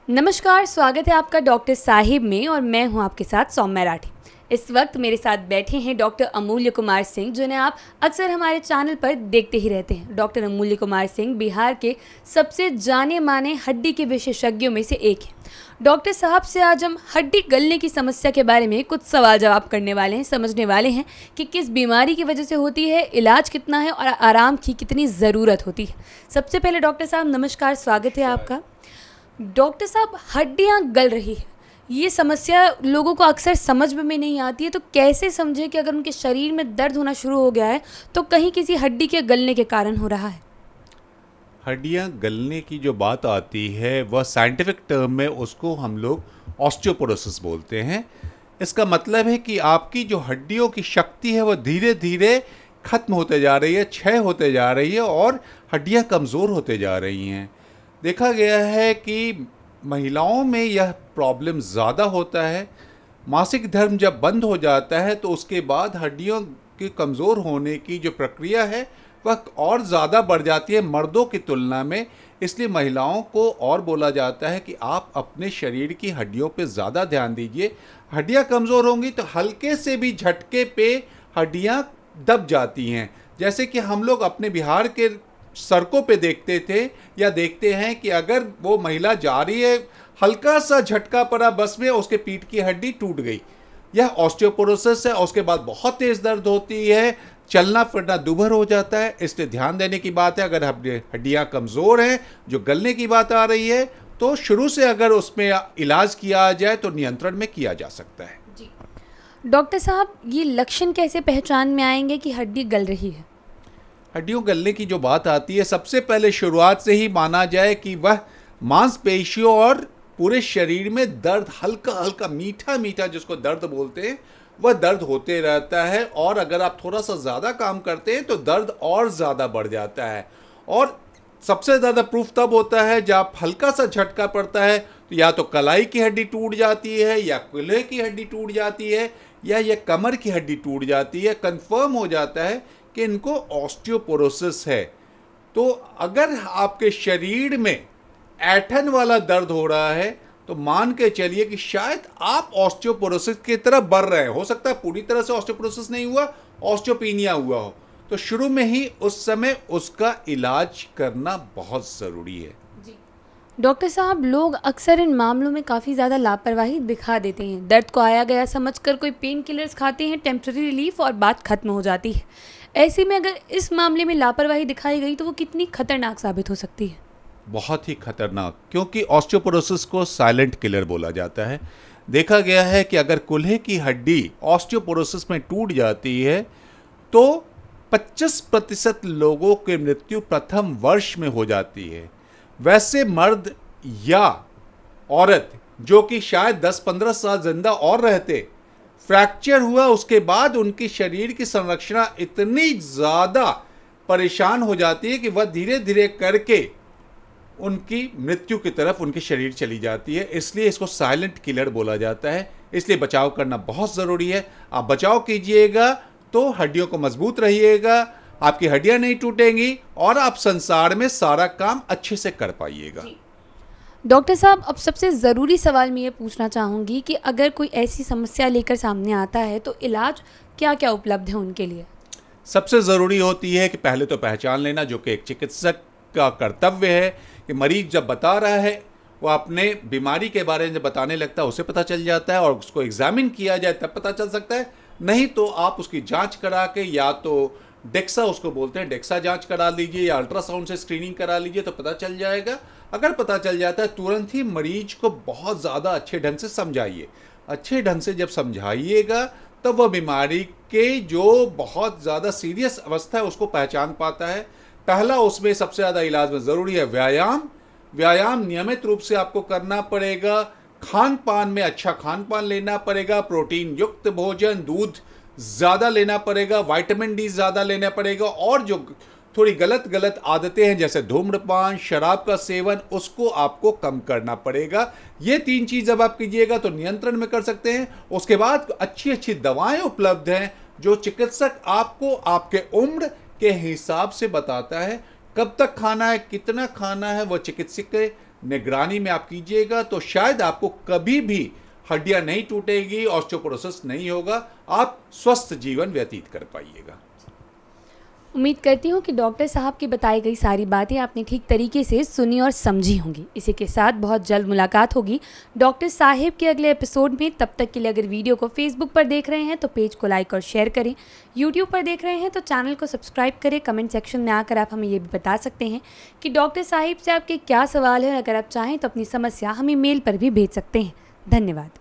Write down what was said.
नमस्कार, स्वागत है आपका डॉक्टर साहिब में और मैं हूं आपके साथ सौम्या राठी। इस वक्त मेरे साथ बैठे हैं डॉक्टर अमूल्य कुमार सिंह, जिन्हें आप अक्सर हमारे चैनल पर देखते ही रहते हैं। डॉक्टर अमूल्य कुमार सिंह बिहार के सबसे जाने माने हड्डी के विशेषज्ञों में से एक हैं। डॉक्टर साहब से आज हम हड्डी गलने की समस्या के बारे में कुछ सवाल जवाब करने वाले हैं, समझने वाले हैं कि किस बीमारी की वजह से होती है, इलाज कितना है और आराम की कितनी ज़रूरत होती है। सबसे पहले डॉक्टर साहब नमस्कार, स्वागत है आपका। डॉक्टर साहब, हड्डियां गल रही है, ये समस्या लोगों को अक्सर समझ में नहीं आती है, तो कैसे समझे कि अगर उनके शरीर में दर्द होना शुरू हो गया है तो कहीं किसी हड्डी के गलने के कारण हो रहा है। हड्डियां गलने की जो बात आती है वह साइंटिफिक टर्म में उसको हम लोग ऑस्टियोपोरोसिस बोलते हैं। इसका मतलब है कि आपकी जो हड्डियों की शक्ति है वह धीरे धीरे खत्म होते जा रही है, क्षय होते जा रही है और हड्डियां कमज़ोर होते जा रही हैं। देखा गया है कि महिलाओं में यह प्रॉब्लम ज़्यादा होता है। मासिक धर्म जब बंद हो जाता है तो उसके बाद हड्डियों के कमज़ोर होने की जो प्रक्रिया है वह और ज़्यादा बढ़ जाती है मर्दों की तुलना में। इसलिए महिलाओं को और बोला जाता है कि आप अपने शरीर की हड्डियों पे ज़्यादा ध्यान दीजिए। हड्डियाँ कमज़ोर होंगी तो हल्के से भी झटके पे हड्डियाँ दब जाती हैं। जैसे कि हम लोग अपने बिहार के सड़कों पे देखते थे या देखते हैं कि अगर वो महिला जा रही है, हल्का सा झटका पड़ा बस में, उसके पीठ की हड्डी टूट गई, यह ऑस्टियोपोरोसिस है। उसके बाद बहुत तेज दर्द होती है, चलना फिरना दूभर हो जाता है। इसलिए ध्यान देने की बात है, अगर हड्डियां कमज़ोर हैं, जो गलने की बात आ रही है, तो शुरू से अगर उसमें इलाज किया जाए तो नियंत्रण में किया जा सकता है। जी डॉक्टर साहब, ये लक्षण कैसे पहचान में आएंगे कि हड्डी गल रही है? हड्डियों गलने की जो बात आती है, सबसे पहले शुरुआत से ही माना जाए कि वह मांसपेशियों और पूरे शरीर में दर्द, हल्का हल्का मीठा मीठा जिसको दर्द बोलते हैं, वह दर्द होते रहता है। और अगर आप थोड़ा सा ज़्यादा काम करते हैं तो दर्द और ज़्यादा बढ़ जाता है। और सबसे ज़्यादा प्रूफ तब होता है जब हल्का सा झटका पड़ता है तो या तो कलाई की हड्डी टूट जाती है, या कूल्हे की हड्डी टूट जाती है, या ये कमर की हड्डी टूट जाती है। कंफर्म हो जाता है कि इनको ऑस्टियोपोरोसिस है। तो अगर आपके शरीर में ऐंठन वाला दर्द हो रहा है तो मान के चलिए कि शायद आप ऑस्टियोपोरोसिस की तरफ बढ़ रहे हैं। हो सकता है पूरी तरह से ऑस्टियोपोरोसिस नहीं हुआ, ऑस्टियोपीनिया हुआ हो, तो शुरू में ही उस समय उसका इलाज करना बहुत ज़रूरी है। डॉक्टर साहब, लोग अक्सर इन मामलों में काफ़ी ज़्यादा लापरवाही दिखा देते हैं। दर्द को आया गया समझकर कोई पेन किलर्स खाते हैं, टेम्पररी रिलीफ, और बात खत्म हो जाती है। ऐसे में अगर इस मामले में लापरवाही दिखाई गई तो वो कितनी खतरनाक साबित हो सकती है? बहुत ही खतरनाक, क्योंकि ऑस्टियोपोरोसिस को साइलेंट किलर बोला जाता है। देखा गया है कि अगर कूल्हे की हड्डी ऑस्टियोपोरोसिस में टूट जाती है तो 25% लोगों की मृत्यु प्रथम वर्ष में हो जाती है। वैसे मर्द या औरत जो कि शायद 10-15 साल जिंदा और रहते, फ्रैक्चर हुआ उसके बाद उनकी शरीर की संरचना इतनी ज़्यादा परेशान हो जाती है कि वह धीरे धीरे करके उनकी मृत्यु की तरफ उनकी शरीर चली जाती है। इसलिए इसको साइलेंट किलर बोला जाता है। इसलिए बचाव करना बहुत ज़रूरी है। आप बचाव कीजिएगा तो हड्डियों को मजबूत रहिएगा, आपकी हड्डियां नहीं टूटेंगी और आप संसार में सारा काम अच्छे से कर पाइएगा। डॉक्टर साहब, अब सबसे ज़रूरी सवाल मैं ये पूछना चाहूँगी कि अगर कोई ऐसी समस्या लेकर सामने आता है तो इलाज क्या क्या उपलब्ध है उनके लिए? सबसे ज़रूरी होती है कि पहले तो पहचान लेना, जो कि एक चिकित्सक का कर्तव्य है कि मरीज जब बता रहा है, वो अपने बीमारी के बारे में जब बताने लगता है उसे पता चल जाता है, और उसको एग्जामिन किया जाए तब पता चल सकता है। नहीं तो आप उसकी जांच करा के, या तो डेक्सा उसको बोलते हैं, डेक्सा जांच करा लीजिए, या अल्ट्रासाउंड से स्क्रीनिंग करा लीजिए तो पता चल जाएगा। अगर पता चल जाता है तुरंत ही मरीज को बहुत ज़्यादा अच्छे ढंग से समझाइए। अच्छे ढंग से जब समझाइएगा तब वह बीमारी के जो बहुत ज़्यादा सीरियस अवस्था है उसको पहचान पाता है। पहला उसमें सबसे ज़्यादा इलाज में ज़रूरी है व्यायाम। व्यायाम नियमित रूप से आपको करना पड़ेगा। खान पान में अच्छा खान पान लेना पड़ेगा, प्रोटीन युक्त भोजन, दूध ज़्यादा लेना पड़ेगा, विटामिन डी ज़्यादा लेना पड़ेगा, और जो थोड़ी गलत आदतें हैं जैसे धूम्रपान, शराब का सेवन, उसको आपको कम करना पड़ेगा। ये 3 चीज़ जब आप कीजिएगा तो नियंत्रण में कर सकते हैं। उसके बाद अच्छी दवाएं उपलब्ध हैं जो चिकित्सक आपको आपके उम्र के हिसाब से बताता है। कब तक खाना है, कितना खाना है, वो चिकित्सक के निगरानी में आप कीजिएगा तो शायद आपको कभी भी हड्डियां नहीं टूटेगी, ऑस्टियोपोरोसिस नहीं होगा, आप स्वस्थ जीवन व्यतीत कर पाइएगा। उम्मीद करती हूँ कि डॉक्टर साहब की बताई गई सारी बातें आपने ठीक तरीके से सुनी और समझी होंगी। इसी के साथ बहुत जल्द मुलाकात होगी डॉक्टर साहिब के अगले एपिसोड में। तब तक के लिए अगर वीडियो को फेसबुक पर देख रहे हैं तो पेज को लाइक और शेयर करें, यूट्यूब पर देख रहे हैं तो चैनल को सब्सक्राइब करें। कमेंट सेक्शन में आकर आप हमें ये भी बता सकते हैं कि डॉक्टर साहिब से आपके क्या सवाल हैं। अगर आप चाहें तो अपनी समस्या हमें मेल पर भी भेज सकते हैं। धन्यवाद।